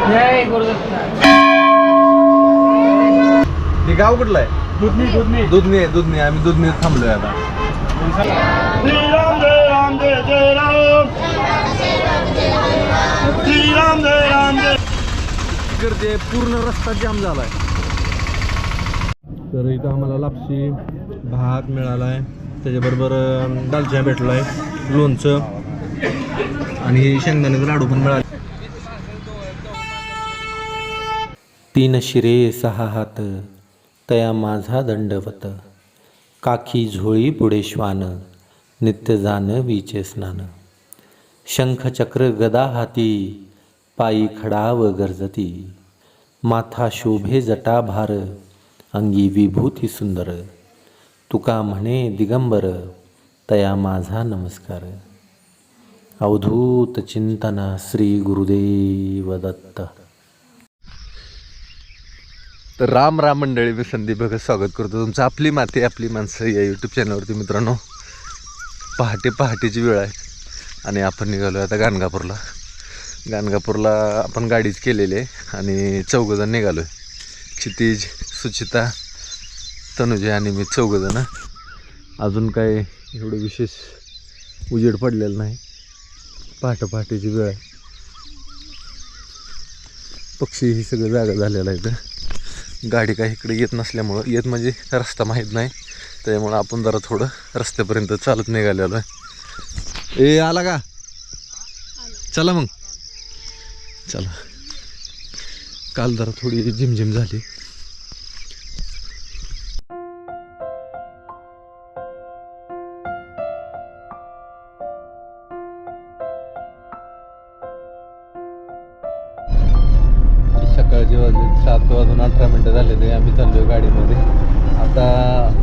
हे गाव कुठलं आहे? दुधनी आम्ही दुधनी थांबलोय आता. श्रीराम जय राम जय जय राम. श्रीराम जय राम जय. गर्दी पूर्ण रस्ता जाम झालाय. तर इथं आम्हाला लापशी भात मिळालाय, त्याच्याबरोबर दालच्या भेटलाय, लोणचं आणि शेंगदाण्याचे लाडू पण मिळाले. 3 शिरे 6 हात तया माझा दंडवत. काखी झोळी पुढे श्वान नित्य जान विचे स्नान. शंख चक्र गदा हाती पायी खडाव गरजती. माथा शोभे जटा भार अंगी विभूती सुंदर. तुका म्हणे दिगंबर तया माझा नमस्कार. अवधूत चिंतन श्री गुरुदेव दत्त. तर राम राम मंडळी, मी संदीप भगत स्वागत करतो तुमचं आपली माती आपली माणसं या यूट्यूब चॅनलवरती. मित्रांनो, पहाटेची वेळ आहे आणि आपण निघालो आता गाणगापूरला आपण गाडीच केलेली आहे आणि 4 जण निघालो आहे. क्षितिज, सुचिता, तनुजा आणि मी 4 जण. अजून काय एवढं विशेष उजेड पडलेलं नाही. पहाटेची वेळ आहे. पक्षी ही सगळं जागा झालेलं आहे. तर गाडी काही इकडे येत नसल्यामुळं, येत म्हणजे रस्ता माहीत नाही, त्याच्यामुळं आपण जरा थोडं रस्त्यापर्यंत चालत निघालेलो आहे. ए आला का? चला मग चला. काल जरा थोडी झिमझिम झाली. सकाळचे वाजले 7:18 झाले ते. आम्ही चाललोय गाडीमध्ये. आता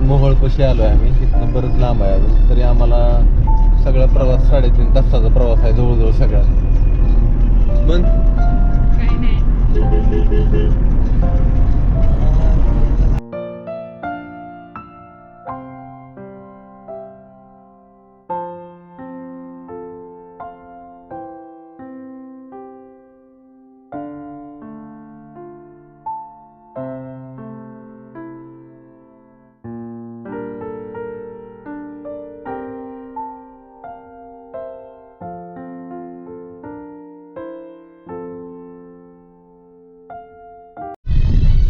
मोहोळपाशी आलो आहे आम्ही. इथनं बरंच लांब आहे अजून, तरी आम्हाला सगळा प्रवास 3.5 तासाचा प्रवास आहे जवळजवळ सगळा. पण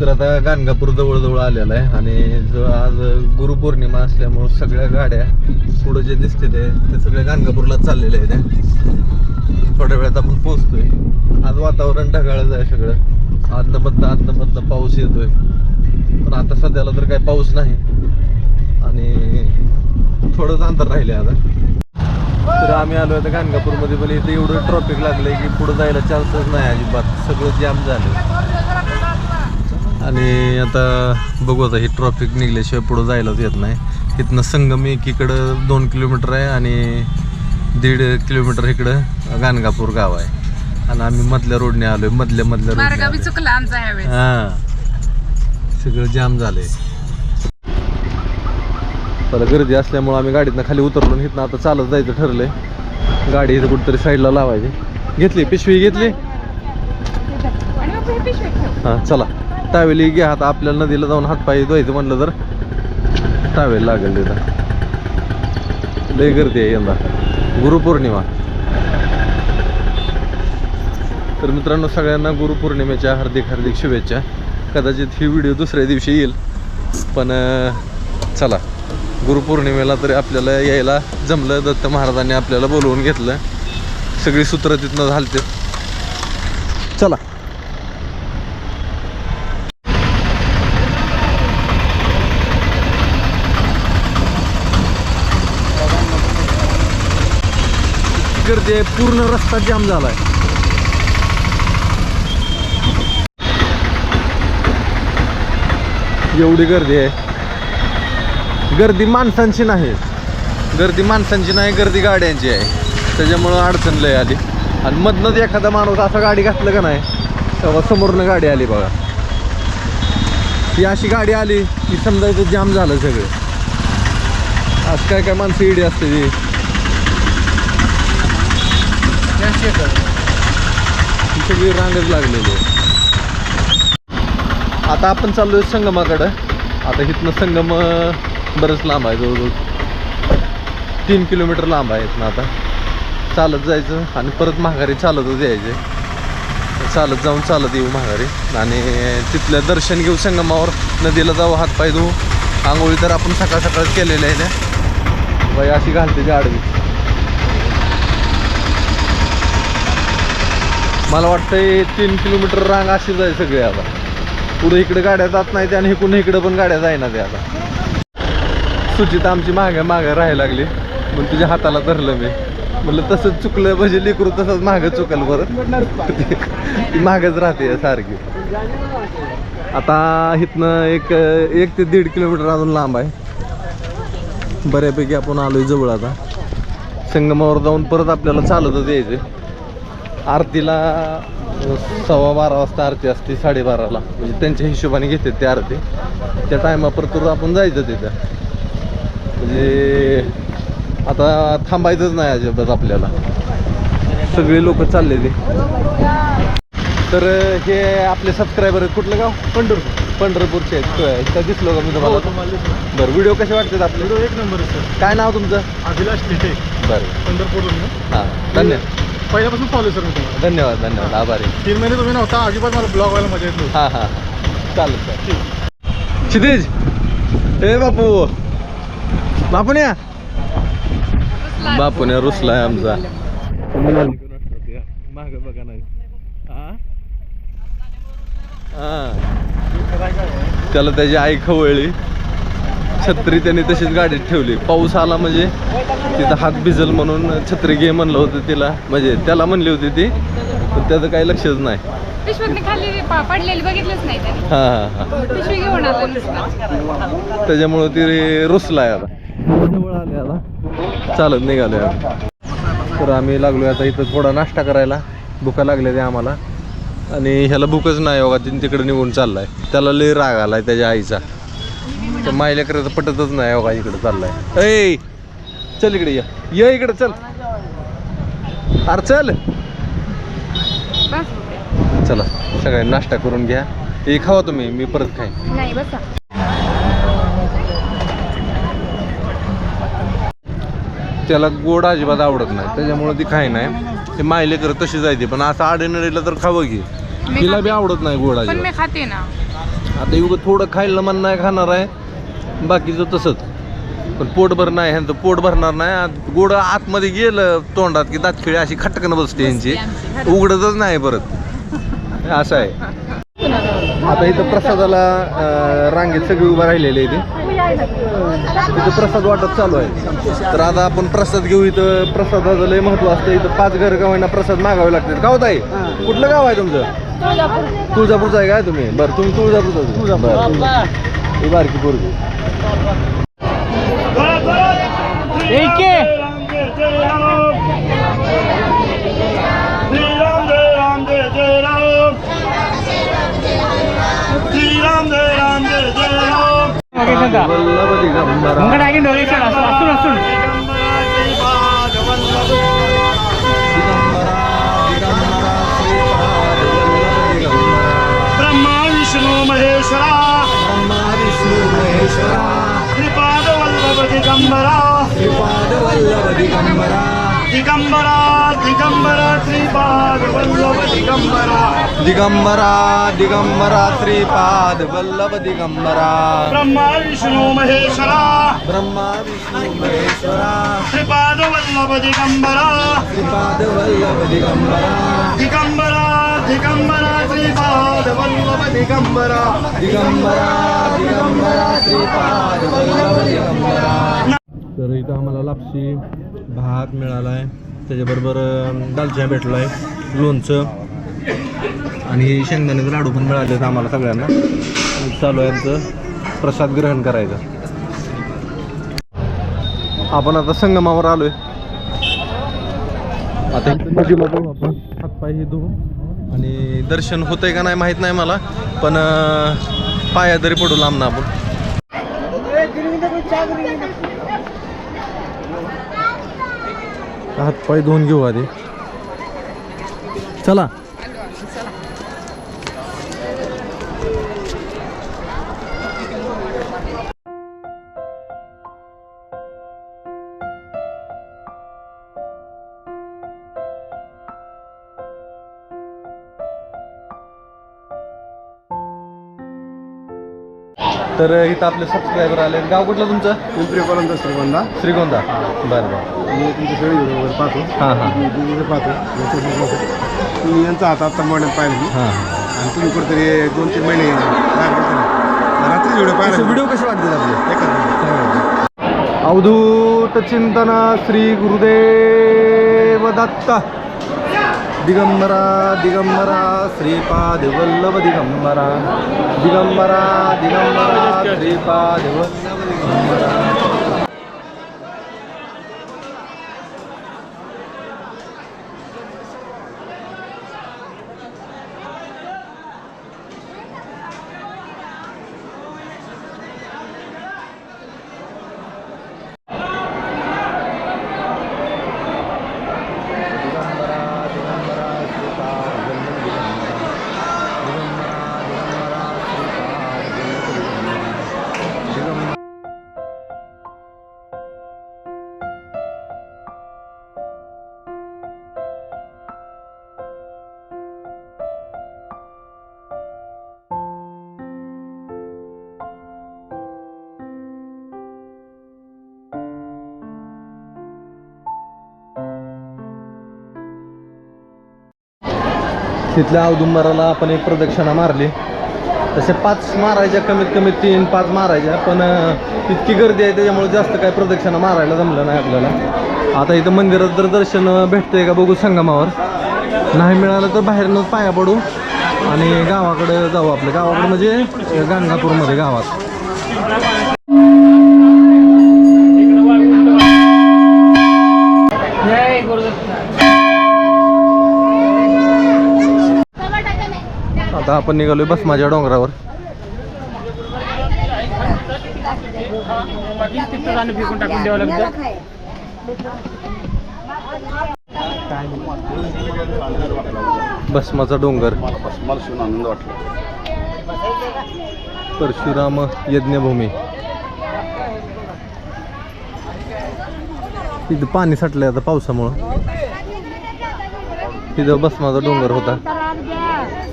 तर आता गाणगापूर जवळ आलेला आहे आणि जो आज गुरुपौर्णिमा असल्यामुळं सगळ्या गाड्या पुढं जे दिसते ते सगळ्या गाणगापूरला चाललेल्या आहेत. थोड्या वेळात आपण पोहोचतोय. आज वातावरण ढगाळच आहे सगळं. आदनमधनं पाऊस येतोय, पण आता सध्याला तर काही पाऊस नाही आणि थोडंच अंतर राहिले आता. तर आम्ही आलो आता गाणगापूरमध्ये, पण इथे एवढं ट्रॉफिक लागलंय की पुढं जायला चान्सच नाही अजिबात. सगळं जाम झालं आणि आता बघू. आता ही ट्रॉफिक निघल्याशिवाय पुढं जायलाच येत नाही. इथनं संगम एकीकडं 2 किलोमीटर आहे आणि 1.5 किलोमीटर इकडं गाणगापूर गाव आहे आणि आम्ही मधल्या रोडने आलोय. मधल्या रोडने हां, सगळं जाम झालंय. तर गर्दी असल्यामुळं आम्ही गाडीतनं खाली उतरलो. इथनं आता चालत जायचं ठरलंय. गाडी इथं कुठेतरी साईडला लावायची. घेतली पिशवी घेतली. हां चला. टावेल घ्या. आता आपल्याला नदीला जाऊन हातपाय धुवायचं म्हणलं तर टावेल लागेल. तिथं लय गर्दी आहे यंदा, गुरुपौर्णिमा. तर मित्रांनो, सगळ्यांना गुरुपौर्णिमेच्या हार्दिक शुभेच्छा. कदाचित ही व्हिडिओ दुसऱ्या दिवशी येईल, पण चला, गुरुपौर्णिमेला तरी आपल्याला यायला जमलं. दत्त महाराजांनी आपल्याला बोलवून घेतलं. सगळी सूत्र तिथनं झालते. चला. गर्दी आहे. पूर्ण रस्ता जाम झालाय. एवढी गर्दी आहे. गर्दी माणसांची नाही, गर्दी गाड्यांची आहे. त्याच्यामुळं अडचण लय आली. आणि मधनंच एखादा माणूस असा गाडी घातलं का नाही, तेव्हा समोरनं गाडी आली बघा. ही अशी गाडी आली की समजायचं जाम झालं सगळं. आज काय माणसं इडी असते ती. ही सगळी रांगच लागलेली आहे. आता आपण चाललोय संगमाकडं. आता इथनं संगम बरंच लांब आहे, जवळजवळ 3 किलोमीटर लांब आहे इथनं. आता चालत जायचं आणि परत माघारी चालतच यायचे. चालत जाऊन चालत येऊ माघारी आणि तिथलं दर्शन घेऊ संगमावर. नदीला जाऊ, हातपाय धुवू. आंघोळी तर आपण सकाळ सकाळ केलेल्या आहे ना बाई, अशी घालते ती आडवी. मला वाटतंय 3 किलोमीटर रांग अशीच आहे सगळी. आता पुढे इकडे गाड्या जात नाही आणि इकडून इकडे पण गाड्या जाईना ते. आता सुचिता आमची मागे राहायला लागली, पण तुझ्या हाताला धरलं मी. म्हणलं तसंच चुकलं म्हणजे लेकरू तसंच मागं चुकल बरं. ती मागच राहते सारखी. आता इथनं एक ते 1.5 किलोमीटर अजून लांब आहे. बऱ्यापैकी आपण आलोय जवळ. आता संगमावर जाऊन परत आपल्याला चालतच यायचं. आरतीला 12:15 वाजता आरती असते, 12:30ला म्हणजे त्यांच्या हिशोबाने घेतात ते आरती. त्या टायमापर्यंत आपण जायचं तिथं. म्हणजे आता थांबायचंच नाही अजिबात आपल्याला. सगळे लोक चालले ते. तर हे आपले सबस्क्रायबर आहेत. कुठलं गाव? पंढरपूरचे आहेत. इथं दिसलो का मी तुम्हाला? बरं, व्हिडिओ कसे वाटतात आपले? व्हिडिओ एक नंबर आहे सर. काय नाव तुमचं? अभिलाष तिथे बरं, पंढरपूरवरून. हां, धन्यवाद. पहिल्यापासून फॉलो सर मी तुम्हाला. धन्यवाद, आभारी. 3 महिने तुम्ही नव्हता अजिबात, मला ब्लॉग व्हायला मजा येत नव्हती. हां, चालेल. क्षितिज, ए बापू, बापून या. बापूने रुसलाय आमचा. माग बघा नाही. त्याला त्याची आई खवळली. छत्री त्याने तशीच गाडीत ठेवली. पाऊस आला म्हणजे तिथं हात भिजल म्हणून छत्री घे म्हणलं होतं तिला. म्हणजे त्याला म्हणली होती ती, पण त्याचं काही लक्षच नाही. पिशवीतनी खाली पडलेली बघितलंच नाही त्याने. हां, पिशवी घेऊन आला नुसता. त्याच्यामुळं ती रुसलाय. आता जवळ आले, आता चालत निघालोय. तर आम्ही लागलोय आता इथं थोडा नाश्ता करायला. भुका लागल्या ते आम्हाला. आणि ह्याला भूकच नाही बघा, तिकडे निघून चाललाय. त्याला लय राग आलाय त्याच्या आईचा. तर मायल्या करायचं पटतच नाही बघा, इकडे चाललाय. ए चल इकडे, ये इकडे चल. अरे चल. चला सगळ्यांनी नाश्ता करून घ्या. हे खावा तुम्ही, मी परत खाईन. नाही बसा. त्याला गोड अजिबात आवडत नाही, त्याच्यामुळे ती खाई नाही. ते मायले करत तशी जायते, पण असं आडेनडीला तर खावं की. तिला बी आवडत नाही गोड पण मी अजिबात. खाते ना. आता एवढं थोडं खायला मन नाही खाणार आहे, बाकीचं तसंच. पण पोटभर नाही, ह्यांचं पोट भरणार नाही. गोड आतमध्ये गेलं तोंडात की दातखिळी अशी खटकन बसते यांची, उघडतच नाही परत. असं आहे. आता इथं प्रसादाला रांगेत सगळी उभं राहिलेले इथे. इथं प्रसाद वाटप चालू आहे. तर आता आपण प्रसाद घेऊ. इथं प्रसादाचं लय महत्व असतं. इथं 5 घर गावांना प्रसाद मागावे लागतात. गाव ताई, कुठलं गाव आहे तुमचं? तुळजापूरचं आहे काय तुम्ही? बरं, तुम्ही तुळजापूरचं. ही बारकी पोरगी. ब्रह्मा विष्णू महेश्वरा श्रीपाद वल्लभ दिगंबरा दिगंबरा दिगंबरा श्रीपाद वल्लभ दिगंबरा दिगंबरा श्रीपाद वल्लभ दिगंबरा. ब्रह्मा विष्णू महेश्वरा श्रीपाद वल्लभ दिगंबरा दिगंबरा दिगंबरा श्रीपाद वल्लभ दिगंबरा श्रीपाद वल्लभ दिगंबरा. तर इथं आम्हाला लापशी भात मिळाला आहे, त्याच्याबरोबर दालचिया भेटला आहे, लोणचं आणि शेंगदाण्याचे लाडू पण मिळाले आहेत आम्हाला सगळ्यांना. चालू आहे आमचं प्रसाद ग्रहण करायचं. आपण आता संगमावर आलोय. आता नदीला जाऊ आपण, हातपाय हे धुवू. आणि दर्शन होतंय का नाही माहीत नाही मला, पण पाया तरी पडू लांब ना आपण. हातपाय धुवून घेऊ आधी. चला तर इथं आपले सबस्क्रायबर आले. गाव कुठलं तुमचं? पिंपरी पर्यंत श्रीगोंदा. श्रीगोंदा. बरं बरं. मी तुमचे सगळे व्हिडिओ वगैरे पाहतो. हां हां दिदीचे पाहतो. मी यांचा आता मॉडेल पाहिलं मी. हां. आणि तुम्ही कुठेतरी 2-3 महिने रात्री व्हिडिओ पाहिला. व्हिडिओ कसे वाटतात आपले? एकच अवधूत चिंतन श्री गुरुदेव दत्त. दिगंबरा दिगंबरा श्रीपाद वल्लभ दिगंबरा. दिगंबरा दिगंबरा श्रीपाद वल्लभ दिगंबरा. तिथल्या औदुंबराला आपण एक प्रदक्षिणा मारली. तसे 5 मारायच्या, कमीत कमी 3-5 मारायच्या, पण इतकी गर्दी आहे त्याच्यामुळे जास्त काय प्रदक्षिणा मारायला जमलं नाही आपल्याला. आता इथं मंदिरात जर दर्शन भेटतंय का बघू संगमावर. नाही मिळालं तर बाहेरनंच पाया पडू आणि गावाकडे जाऊ. आपल्या गावाकडे म्हणजे गाणगापूरमध्ये गावात. आता आपण निघालोय भस्माच्या डोंगरावर. भस्माचा डोंगर, आनंद वाटला. परशुराम यज्ञभूमी. तिथं पाणी साठलंय आता पावसामुळं. तिथं भस्माचा डोंगर होता.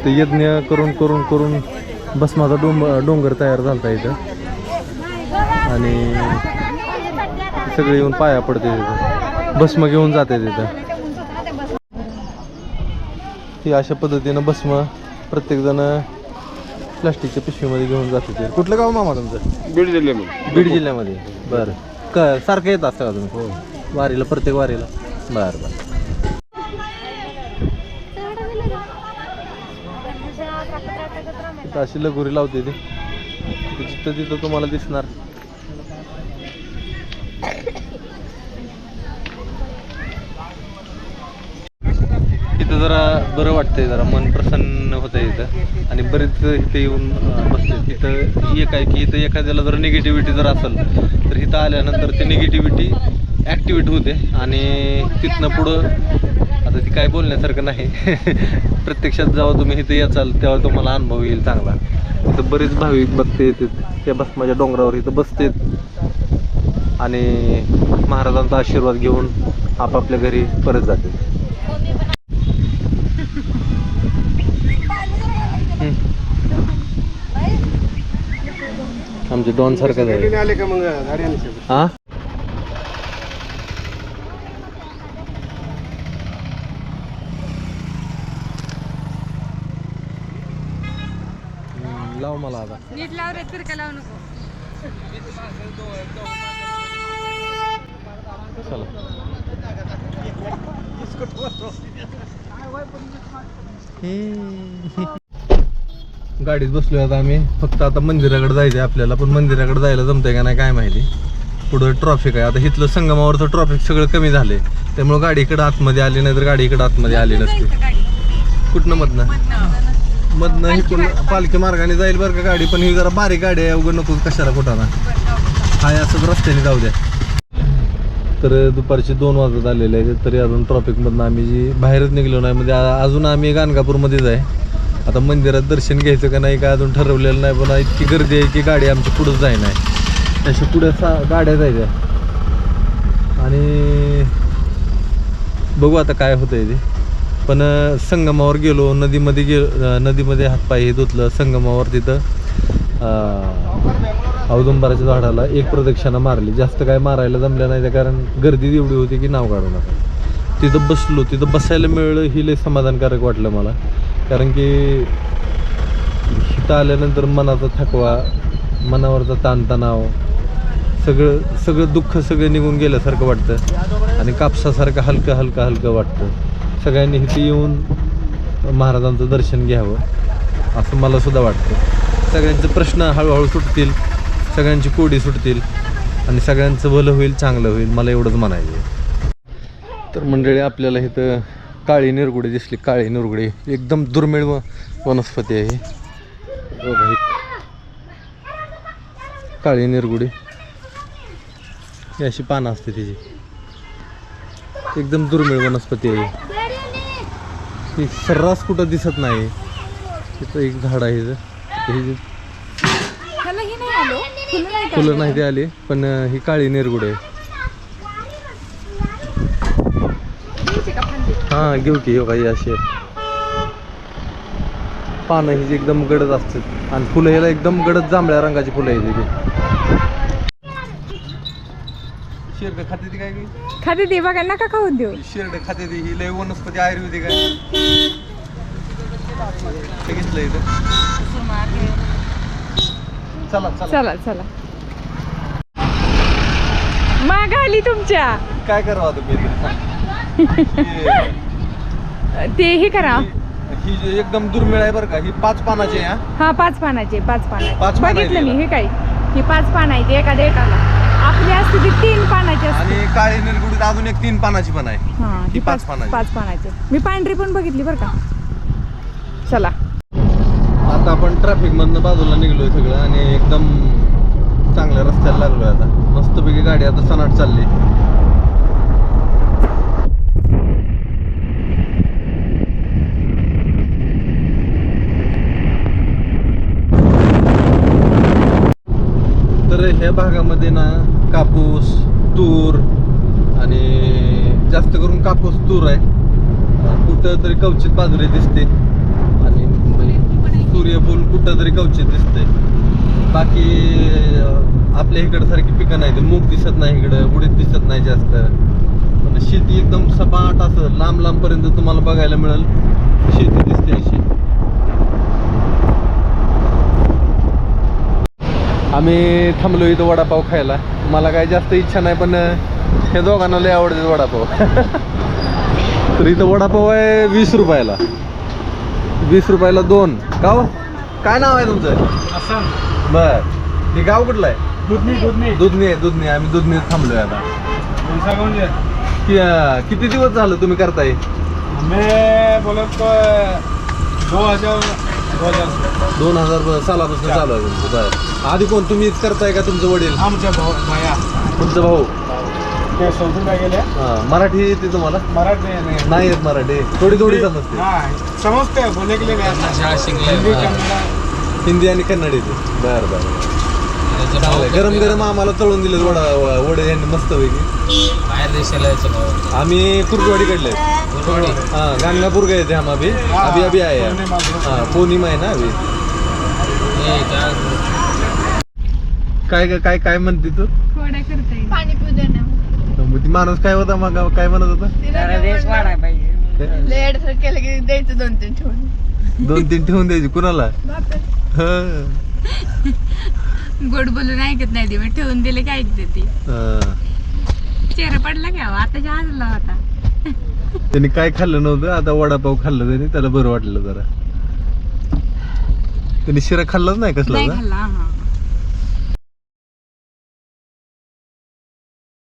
ते यज्ञ करून करून करून भस्माचा डोंगर तयार झालता इथं. आणि सगळे येऊन पाया पडते तिथं, भस्म घेऊन जाते तिथं. ही अशा पद्धतीनं भस्म प्रत्येकजण प्लास्टिकच्या पिशवीमध्ये घेऊन जाते ते. कुठलं गाव मामा तुमचं? बीड जिल्ह्यामध्ये. बीड जिल्ह्यामध्ये. बरं. सारखं येत असतं का तुम्ही? हो. वारीला, प्रत्येक वारीला? बरं बरं. तिथं अशी लगोरी लावते ती. जिथं तिथं तुम्हाला दिसणार. इथं जरा बरं वाटतंय, जरा मन प्रसन्न होतंय इथं. आणि बरेच इथे येऊन बसते. तिथं एक आहे की इथं एखाद्याला जर निगेटिव्हिटी जर असेल तर इथं आल्यानंतर ती निगेटिव्हिटी ॲक्टिवेट होते. आणि तिथनं पुढं आता ती काय बोलण्यासारखं नाही. प्रत्यक्षात जेव्हा तुम्ही इथं याचाल तेव्हा तुम्हाला अनुभव येईल चांगला. इथं बरेच भाविक भक्त येतात त्या भस्माच्या डोंगरावर, इथं बसतात आणि महाराजांचा आशीर्वाद घेऊन आपापल्या घरी परत जातात. आमचे डॉन सारखं आहे. आले का मग गाडी आली? हा, लाव मला आता. नीट लाव रे, तिरका लावू नको. चला. गाडीत बसलोय आता आम्ही. फक्त आता मंदिराकडे जायचंय आपल्याला, पण मंदिराकडे जायला जमतंय का नाही काय माहिती. पुढं ट्रॉफिक आहे. आता इथलं संगमावरचं ट्रॉफिक सगळं कमी झालंय, त्यामुळे गाडी इकडं आतमध्ये आली नाही तर गाडी इकडं आतमध्ये आली नसते. कुठनं मधनं इकडून पालखी मार्गाने जाईल बरं का गाडी, पण ही जरा बारीक गाडी आहे, अवघड नको कशाला कुठाना. हाय असंच रस्त्याने जाऊ द्या. तर दुपारचे 2 वाजत आलेले आहेत, तरी अजून ट्रॉफिकमधनं आम्ही जी बाहेरच निघलो नाही. म्हणजे अजून आम्ही गाणगापूरमध्येच आहे. आता मंदिरात दर्शन घ्यायचं का नाही काय अजून ठरवलेलं नाही, पण इतकी गर्दी आहे की गाडी आमची पुढंच जाई नाही. अशा पुढे गाड्या जायच्या आणि बघू आता काय होतंय ते. पण संगमावर गेलो, नदीमध्ये हातपाय हे धुतलं. संगमावर तिथं औदुंबराच्या झाडाला एक प्रदक्षिणा मारली. जास्त काय मारायला जमलं नाही, कारण गर्दी एवढी होती की नाव काढू नका. तिथं बसलो, तिथं बसायला मिळलं ही लय समाधानकारक वाटलं मला. कारण की इथं आल्यानंतर मनाचा थकवा, मनावरचा ताणतणाव, सगळं दुःख सगळं निघून गेल्यासारखं वाटतं आणि कापसासारखं हलकं हलकं हलकं वाटतं. सगळ्यांनी इथे येऊन महाराजांचं दर्शन घ्यावं असं मला सुद्धा वाटतं. सगळ्यांचे प्रश्न हळूहळू सुटतील, सगळ्यांची कोडी सुटतील आणि सगळ्यांचं भलं होईल, चांगलं होईल, मला एवढंच म्हणायचं आहे. तर मंडळी, आपल्याला इथं काळी निरगुडी दिसली. काळी निरगुडी एकदम दुर्मिळ वनस्पती आहे. बघा ही काळी निरगुडी, ही अशी पानं असते तिची. एकदम दुर्मिळ वनस्पती आहे ही. सर्रास कुठं दिसत नाही. तिथं एक झाड आहे इथं. फुलं नाही ते आली, पण ही काळी निरगुडी आहे. हा घेऊ की. हो काही अशी पानं ही एकदम गडद असतात आणि फुलं ह्याला एकदम गडद जांभळ्या रंगाची फुलं आहे तिथे. शेरड खाते ती काय की? खाते ते बघा, नका खाऊन देऊ. शेरड खाते ती. ही लय वनस्पती आयुर्वेदिक आहे. ते घेतलं इथं. चला चला चला चला, माग आली तुमच्या. काय करावं तुम्ही ते हे करा. ही जी एकदम दुर्मिळ आहे बरं का. ही 5 पानाची आहे. हा 5 पानाचे, 5 पाच पानाचे पानं बघितलं मी. आहे हे काय, ही 5 पान आहे, एखाद्या एकाला. आपली असते ती 3 पानाची असते. आणि काळी निरगुडीत अजून एक 3 पानाची पण आहे. हा, ही ही 5 पानाची. 5 पानाचे. मी पांढरी पण बघितली बरं का. चला, आता आपण ट्रॅफिक मधनं बाजूला निघलोय सगळं आणि एकदम चांगल्या रस्त्याला लागलोय. आता मस्तपैकी गाडी आता सनाट चालली. तर ह्या भागामध्ये ना कापूस, तूर आणि जास्त करून कापूस, तूर आहे. कुठं तरी कवचित बाजरी दिसते आणि सूर्यफूल कुठं तरी कवचित दिसते. बाकी आपल्या इकडं सारखी पिकं नाही. मूग दिसत नाही इकडं, उडीद दिसत नाही जास्त. पण शेती एकदम सपाट असं लांब लांब पर्यंत तुम्हाला बघायला मिळेल. शेती दिसते अशी. आम्ही थांबलो इथं वडापाव खायला. मला काय जास्त इच्छा नाही, पण हे दोघांना लय आवडते वडापाव. तर इथं वडापाव आहे 20 रुपयाला. 20 रुपयाला 2. गाव काय नाव आहे तुमचं? बर. हे गाव कुठलं आहे? दुधनी. आम्ही दुधनी थांबलोय आता. किती दिवस झालं तुम्ही करताय? 2000 सालापासून चालू आहे तुमचं. बरं. आधी कोण तुम्हीच करताय का तुमचं वडील? आमच्या तुमचं भाऊ? गेले. मराठी येते तुम्हाला? मराठी नाही येत मराठी. थोडी समजते. समजते बोलने के लिए. हिंदी आणि कन्नड येते. बरं. गरम गरम आम्हाला तळून दिले वडे यांनी मस्त पैकी. बाहेर देशाला यायचं भाऊ. आम्ही कुर्डवाडीकडले. हाँ, गाणगापूर गए थे हम अभी. अभी आए हैं. हाँ, पूर्णिमा आहे ना अभी. काय म्हणते तू? थोड्या करता येईल. पाणी पिऊ दे ना. मग ती माणूस काय होता, मग काय म्हणत होता? देश वाढाय पाहिजे. लेट केलं की द्यायचं 2-3 ठेवून. 2-3 ठेवून द्यायची कुणाला? हं. गोड बोलून ऐकत नाही. ते ठेवून दिले की ऐकते ती. चेहरा पडला घ्यावा आता जहाजला होता. त्यांनी काय खाल्लं नव्हतं, आता वडापाव खाल्लं त्यांनी, त्याला बरं वाटलं जरा. त्यांनी शिरा खाल्लाच नाही कसला? नाही खाल्ला.